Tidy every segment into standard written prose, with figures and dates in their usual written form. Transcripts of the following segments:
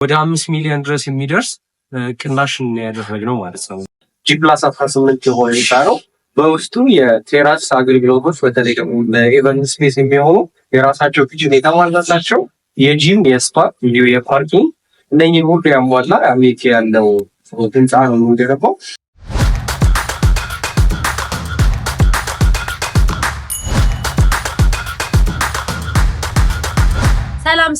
ወደ 5 ሚሊዮን ድረስ የሚደርስ ቅናሽ ያደረግነው ማለት ነው። G+18 የሆነ ህንፃ ነው። በውስጡ የቴራስ አገልግሎቶች በተለይ ደግሞ ለኢቨንት ስፔስ የሚሆኑ የራሳቸው ኪችን የተሟላላቸው የጂም፣ የስፓ እንዲሁ የፓርኪንግ እነኚህ ሁሉ ያሟላ አሜቲ ያለው ህንፃ ነው የሚገነባው።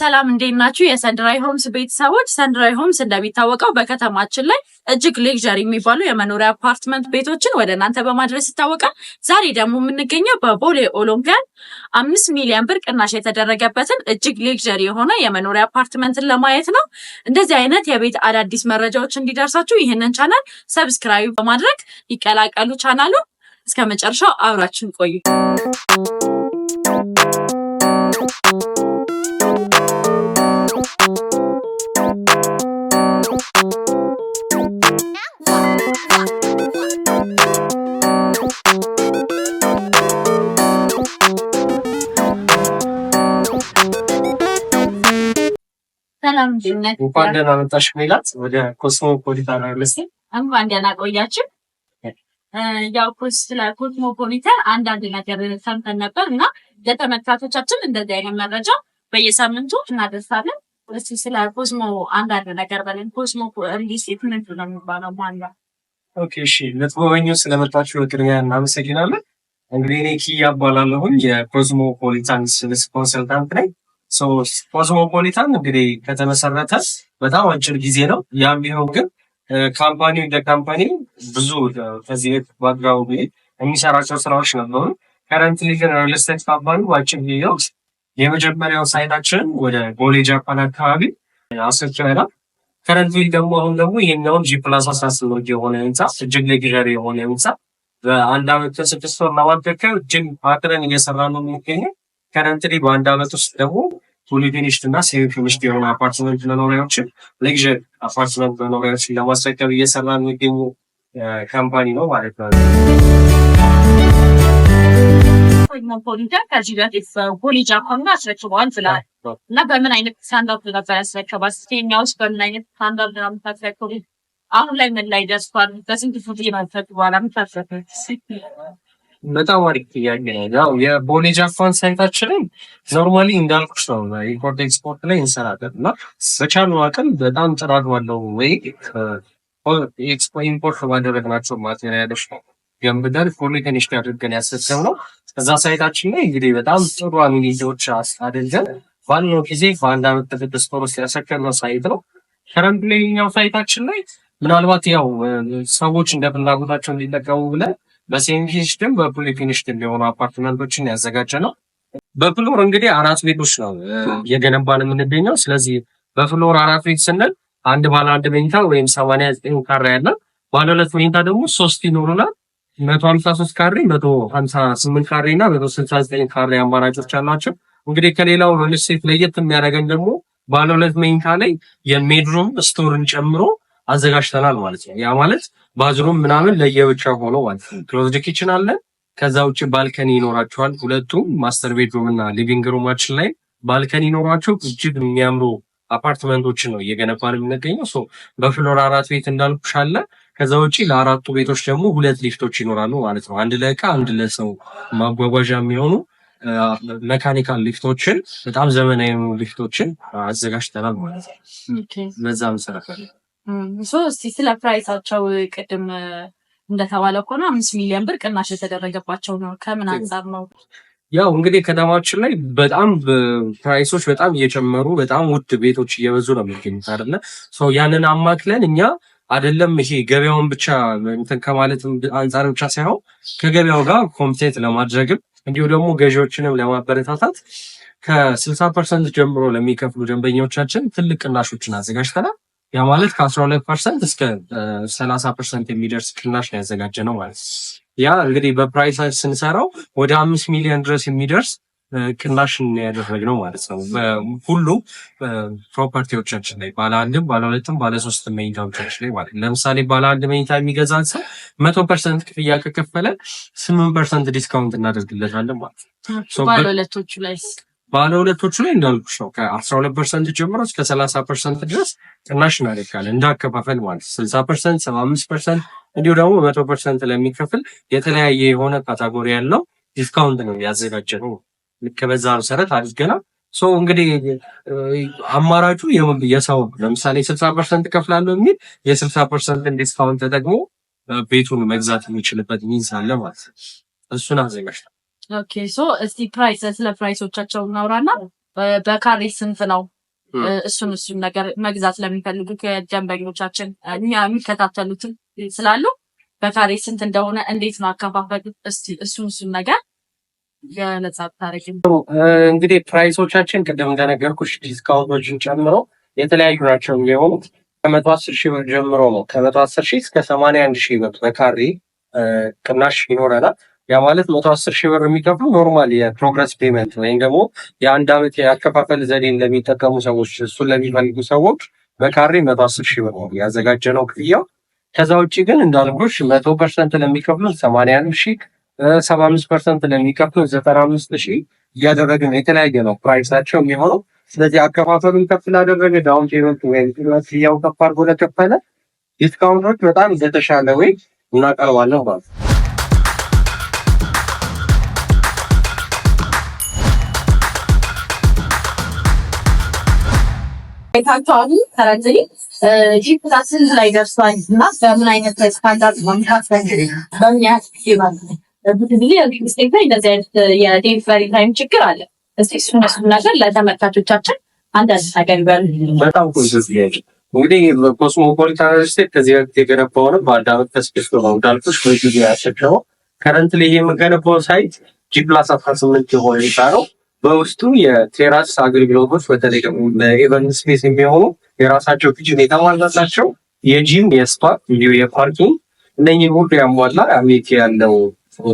ሰላም እንዴት ናችሁ? የሰንድራይ ሆምስ ቤተሰቦች፣ ሰንድራይ ሆምስ እንደሚታወቀው በከተማችን ላይ እጅግ ሌክዠሪ የሚባሉ የመኖሪያ አፓርትመንት ቤቶችን ወደ እናንተ በማድረስ ይታወቃል። ዛሬ ደግሞ የምንገኘው በቦሌ ኦሎምፒያን 5 ሚሊዮን ብር ቅናሽ የተደረገበትን እጅግ ሌክዠሪ የሆነ የመኖሪያ አፓርትመንትን ለማየት ነው። እንደዚህ አይነት የቤት አዳዲስ መረጃዎች እንዲደርሳችሁ ይህንን ቻናል ሰብስክራይብ በማድረግ ይቀላቀሉ። ቻናሉ እስከ መጨረሻው አብራችን ቆዩ። ሰላም ዲነት እንኳን ደህና መጣሽ ሜላት ወደ ኮስሞፖሊታን አርለስ እንኳን ደህና ቆያችሁ። ያው ስለ ኮስሞፖሊታን አንዳንድ ነገር ሰምተን ነበር እና ለተመልካቾቻችን እንደዚህ አይነት መረጃ በየሳምንቱ እናደርሳለን። እስኪ ስለ ኮስሞ አንዳንድ ነገር በለን። ኮስሞ ሪልስቴት ምንድን ነው የሚባለው ማለት? ኦኬ እሺ፣ ለተጎበኙ ስለመጣችሁ በቅድሚያ እናመሰግናለን። እንግዲህ እኔ ኪያ እባላለሁኝ የኮስሞፖሊታን ሴልስ ኮንሰልታንት ነኝ። ኮስሞፖሊታን እንግዲህ ከተመሰረተ በጣም አጭር ጊዜ ነው። ያም ቢሆን ግን ካምፓኒው እንደ ካምፓኒ ብዙ ከዚህ ባክግራውንድ የሚሰራቸው ስራዎች ነበሩ። ከረንትሊ ግን ሪል ስቴት ካምፓኒ በአጭር ጊዜ ውስጥ የመጀመሪያው ሳይታችን ወደ ቦሌ ጃፓን አካባቢ አስርተናል። ከረንትሊ ደግሞ አሁን ደግሞ ይሄኛውን G+18 የሆነ ህንፃ እጅግ ሌክዠሪ የሆነ ህንፃ በአንድ አመት ከ6 ወር ለማስረከብ እጅግ አጥረን እየሰራ ነው የሚገኘው። ከረንትሊ በአንድ አመት ውስጥ ደግሞ ፉሊ ፊኒሽድ እና ሴሚ ፊኒሽድ የሆኑ አፓርትመንት መኖሪያዎችን ሌክዠሪ አፓርትመንት መኖሪያዎችን ለማስረከብ እየሰራ የሚገኙ ካምፓኒ ነው ማለት ነው። ኮስሞፖሊታን ከዚህ በፊት ቦሌ ጃፓን ጋር አስረክበዋል ብለዋል እና በምን አይነት ስታንዳርድ ነበር ያስረከባል? ኬንያ ውስጥ በምን አይነት ስታንዳርድ ነው የምታስረክቡት? አሁን ላይ ምን ላይ ደርሷል? በስንት ፉት የማልፈት በኋላ የምታስረክቡት? በጣም አሪፍ ጥያቄ ነው። ያው የቦሌ ጃፓን ሳይታችንን ኖርማሊ እንዳልኩሽ ነው ኢምፖርት ኤክስፖርት ላይ እንሰራለን እና በቻልነው አቅም በጣም ጥራት ባለው ወይ ኢምፖርት ባደረግናቸው ማቴሪያሎች ነው ገንብተን ፉሊ ፊኒሽድ አድርገን ያስረከብነው። ከዛ ሳይታችን ላይ እንግዲህ በጣም ጥሩ አሚኒቲዎች አድርገን ባለው ጊዜ በአንድ አመት ከ6 ወር ውስጥ ያስረከብነው ሳይት ነው። ከረንትሊ የኛው ሳይታችን ላይ ምናልባት ያው ሰዎች እንደ ፍላጎታቸው እንዲጠቀሙ ብለን በሴሚ ፊኒሽድም በፉሊ ፊኒሽድ የሆኑ አፓርትመንቶችን ያዘጋጀ ነው። በፍሎር እንግዲህ 4 ቤቶች ነው የገነባን የምንገኘው። ስለዚህ በፍሎር 4 ቤት ስንል አንድ ባለ አንድ መኝታ ወይም 89 ካሬ ያለ፣ ባለ ሁለት መኝታ ደግሞ 3 ይኖሩናል። 153 ካሬ፣ 158 ካሬ እና 169 ካሬ አማራጮች አሏቸው። እንግዲህ ከሌላው ሪል ስቴት ለየት የሚያደርገን ደግሞ ባለ ሁለት መኝታ ላይ የሜድሩም ስቶርን ጨምሮ አዘጋጅተናል ማለት ነው። ያ ማለት ባዝሩም ምናምን ለየብቻ ሆኖ ማለት ነው። ክሎዝድ ኪችን አለ። ከዛ ውጭ ባልከኒ ይኖራቸዋል። ሁለቱም ማስተር ቤድሩም እና ሊቪንግ ሩማችን ላይ ባልከኒ ይኖራቸው እጅግ የሚያምሩ አፓርትመንቶችን ነው እየገነባን የምንገኘው። በፍሎር 4 ቤት እንዳልኩሽ አለ። ከዛ ውጪ ለአራቱ ቤቶች ደግሞ 2 ሊፍቶች ይኖራሉ ማለት ነው። አንድ ለእቃ አንድ ለሰው ማጓጓዣ የሚሆኑ መካኒካል ሊፍቶችን በጣም ዘመናዊ ሊፍቶችን አዘጋጅተናል ማለት ነው። በዛ መሰረት እስቲ ስለ ፕራይሳቸው ቅድም እንደተባለው ከሆነ 5 ሚሊዮን ብር ቅናሽ የተደረገባቸው ነው። ከምን አንጻር ነው? ያው እንግዲህ ከተማችን ላይ በጣም ፕራይሶች በጣም እየጨመሩ በጣም ውድ ቤቶች እየበዙ ነው የሚገኙት አይደለ? ያንን አማክለን እኛ አይደለም ይሄ ገበያውን ብቻ እንትን ከማለት አንጻር ብቻ ሳይሆን ከገበያው ጋር ኮምፒቴት ለማድረግም እንዲሁ ደግሞ ገዢዎችንም ለማበረታታት ከ60% ጀምሮ ለሚከፍሉ ደንበኞቻችን ትልቅ ቅናሾችን አዘጋጅተናል። ያ ማለት ከ12% እስከ 30% የሚደርስ ቅናሽ ነው ያዘጋጀነው ማለት ነው። ያ እንግዲህ በፕራይስ ስንሰራው ወደ 5 ሚሊዮን ድረስ የሚደርስ ቅናሽ ያደረግነው ማለት ነው። ሁሉም ፕሮፐርቲዎቻችን ላይ ባለ አንድም ባለ ሁለትም ባለ ሶስትም መኝታዎቻችን ላይ ማለት ነው። ለምሳሌ ባለ አንድ መኝታ የሚገዛን ሰው 100% ክፍያ ከከፈለ 8% ዲስካውንት እናደርግለታለን ማለት ነው። ባለ ሁለቶቹ ላይ ባለ ሁለቶቹ ላይ እንዳልኩሽ ነው ከ12% ጀምሮ እስከ 30% ድረስ ቅናሽ እናደርጋለን። እንዳከፋፈል ማለት 60%፣ 75% እንዲሁ ደግሞ 100% ለሚከፍል የተለያየ የሆነ ካታጎሪ ያለው ዲስካውንት ነው ያዘጋጀነው። ልክ በዛ መሰረት አድርገናል። እንግዲህ አማራጩ የሰው ለምሳሌ 60% እከፍላለሁ የሚል የ60% ዲስካውንት ተጠቅሞ ቤቱን መግዛት የሚችልበት ሚንስ አለ ማለት ነው። እሱን አዘጋጅተናል። ኦኬ እስቲ ስለ ፕራይሶቻቸው እናውራና በካሬ ስንት ነው? እሱን ነገር መግዛት ለሚፈልጉ ደንበኞቻችን እኛ የሚከታተሉትን ስላሉ በካሬ ስንት እንደሆነ እንዴት ነው አከፋፈሉ? እስቲ እሱን ነገር ገለጻ ታደርጊ። እንግዲህ ፕራይሶቻችን ቅድም እንደነገርኩሽ ዲስካውንቶችን ጨምሮ የተለያዩ ናቸው የሚሆኑት። ከ110 ሺህ ብር ጀምሮ ነው። ከ110 ሺህ እስከ 81 ሺህ ብር በካሬ ቅናሽ ይኖረናል። ያ ማለት 110 ሺህ ብር የሚከፍሉ ኖርማል የፕሮግረስ ፔመንት ወይም ደግሞ የ1 ዓመት የአከፋፈል ዘዴን ለሚጠቀሙ ሰዎች፣ እሱን ለሚፈልጉ ሰዎች በካሬ 110 ሺህ ብር ነው ያዘጋጀነው ክፍያው። ከዛ ውጭ ግን እንዳልኩሽ 100% ለሚከፍሉ 81 ሺህ፣ 75% ለሚከፍሉ 95 ሺህ እያደረግን የተለያየ ነው ፕራይሳቸው የሚሆነው። ስለዚህ አከፋፈሉን ከፍ ላደረገ ዳውን ፔመንት ወይም ክፍያው ከፍ አድርጎ ለከፈለ ዲስካውንቶች በጣም የተሻለ ወይ እናቀርባለን ማለት ነው። ቤታቸውን ከረንትሊ ጂፕላስ ላይ ደርሷል እና በምን አይነት ስታንዳርድ ማምጣት በምን ያህል ይባል ብዙ ጊዜ ስቴት ላይ እንደዚህ አይነት የዴሊቨሪ ታይም ችግር አለ። እስቲ እሱን ነገር ለተመልካቾቻችን አንዳንድ ነገር ይበሉ። በጣም ቆንጆ ጥያቄ። እንግዲህ ኮስሞፖሊታን ስቴት ከዚህ በፊት የገነባው ነው በአንድ ዓመት ተስድስት ነው እንዳልኩሽ በጊዜ ያሰብነው። ከረንትሊ የምገነባው ሳይት ጂፕላስ 18 የሆነ ህንፃ ነው። በውስጡ የቴራስ አገልግሎቶች በተለይ ደግሞ ለኢቨንት ስፔስ የሚሆኑ የራሳቸው ኪችን የተሟላላቸው የጂም፣ የስፓ እንዲሁ የፓርኪንግ እነኝህ ሁሉ ያሟላ አሜት ያለው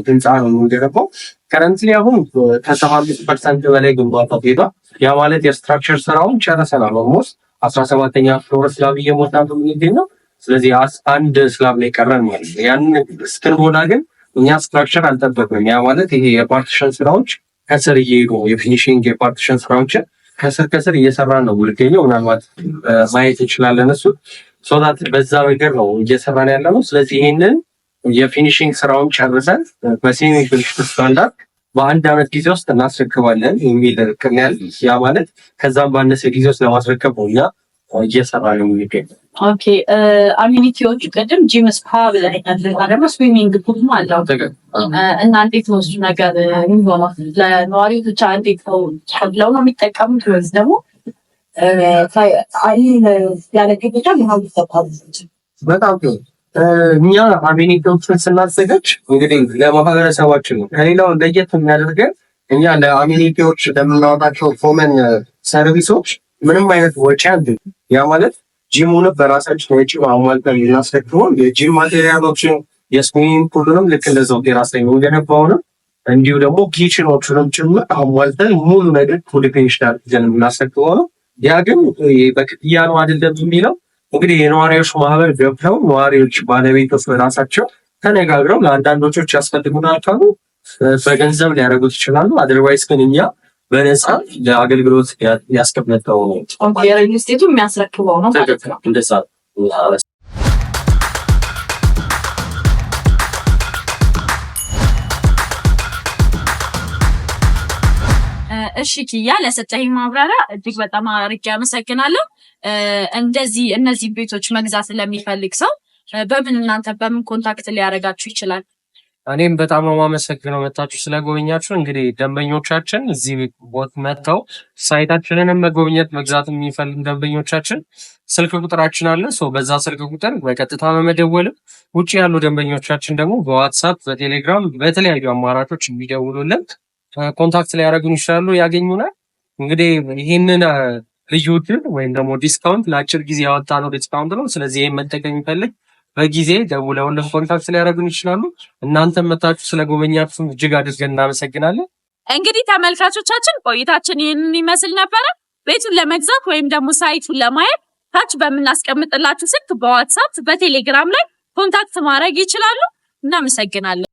ህንፃ ነው የሚገነባው። ከረንትሊ አሁን ከ75% በላይ ግንባታ ሄዷል። ያ ማለት የስትራክቸር ስራውን ጨርሰናል። ኦልሞስት 17ኛ ፍሎር ስላብ እየሞላ ነው የሚገኘው። ስለዚህ አንድ ስላብ ላይ ቀረን ማለት ነው። ያንን እስክንሞላ ግን እኛ ስትራክቸር አልጠበቅንም። ያ ማለት ይሄ የፓርቲሽን ስራዎች ከስር እየሄዱ የፊኒሽንግ የፓርቲሽን ስራዎችን ከስር እየሰራን ነው የሚገኘው። ምናልባት ማየት እንችላለን። እሱ ሶታት በዛ ነገር ነው እየሰራን ያለ ነው። ስለዚህ ይህንን የፊኒሽንግ ስራውን ጨርሰን በሴሚ ፊኒሽድ ስታንዳርድ በአንድ ዓመት ጊዜ ውስጥ እናስረክባለን የሚል እቅድ ያለ። ያ ማለት ከዛም ባነሰ ጊዜ ውስጥ ለማስረከብ ነው እኛ እየሰራ ነው የሚገኘው። ኦኬ አሚኒቲዎቹ ቅድም ጂም፣ ስፓ ብለናል። ደግሞ ስዊሚንግ ፑልም አለው እና እንዴት ነው እሱ ነገር የሚሆነው? ለነዋሪዎች ብቻ እንዴት ነው ብለው ነው የሚጠቀሙት ወይስ ደግሞ ያለ ግዴታ ምናምን ይጠቀሙ? በጣም እኛ አሚኒቲዎችን ስናዘጋጅ እንግዲህ ለማህበረሰባችን ነው። ከሌላው ለየት የሚያደርገን እኛ ለአሚኒቲዎች ለምናወጣቸው ኮመን ሰርቪሶች ምንም አይነት ወጪ አንድ ያ ማለት ጂሙን በራሳችን ወጪ አሟልተን እናስረክበው። የጂም ማቴሪያሎችን የስዊሚንግ ፑሉንም ልክ እንደዛው ቴራስ ላይ የምንገነባውንም እንዲሁ ደግሞ ኪችኖቹንም ጭምር አሟልተን ሙሉ ነገር ፉል ፊኒሽድ አድርገን እናስረክበው ነው። ያ ግን በክፍያ ነው አይደለም የሚለው እንግዲህ የነዋሪዎች ማህበር ገብተው ነዋሪዎች ባለቤቶች በራሳቸው ተነጋግረው ለአንዳንዶች ያስፈልጉናል ካሉ በገንዘብ ሊያደርጉት ይችላሉ። አድርዋይስ ግን እኛ በነፃ ለአገልግሎት ያስቀመጠው ነው። ሪል ስቴቱ የሚያስረክበው ነው ማለት ነው። እንደዛ እሺ ኪያ፣ ለሰጠኸኝ ማብራሪያ እጅግ በጣም አድርጌ አመሰግናለሁ። እነዚህ ቤቶች መግዛት ለሚፈልግ ሰው በምን ኮንታክት ሊያደርጋችሁ ይችላል? እኔም በጣም ነው የማመሰግነው መታችሁ ስለጎበኛችሁ። እንግዲህ ደንበኞቻችን እዚህ ቦት መጥተው ሳይታችንንም መጎብኘት መግዛት የሚፈልግ ደንበኞቻችን ስልክ ቁጥራችን አለ። በዛ ስልክ ቁጥር በቀጥታ በመደወልም ውጭ ያሉ ደንበኞቻችን ደግሞ በዋትሳፕ፣ በቴሌግራም በተለያዩ አማራጮች የሚደውሉልን ኮንታክት ሊያደርጉን ይችላሉ፣ ያገኙናል። እንግዲህ ይህንን ልዩ ዕድል ወይም ደግሞ ዲስካውንት ለአጭር ጊዜ ያወጣነው ዲስካውንት ነው። ስለዚህ ይህን መጠቀም የሚፈልግ በጊዜ ደውለውልን ኮንታክት ሊያደርጉን ይችላሉ። እናንተም መታችሁ ስለጎበኛችሁ እጅግ አድርገን እናመሰግናለን። እንግዲህ ተመልካቾቻችን ቆይታችን ይህንን ይመስል ነበረ። ቤቱን ለመግዛት ወይም ደግሞ ሳይቱን ለማየት ታች በምናስቀምጥላችሁ ስልክ በዋትሳፕ በቴሌግራም ላይ ኮንታክት ማድረግ ይችላሉ። እናመሰግናለን።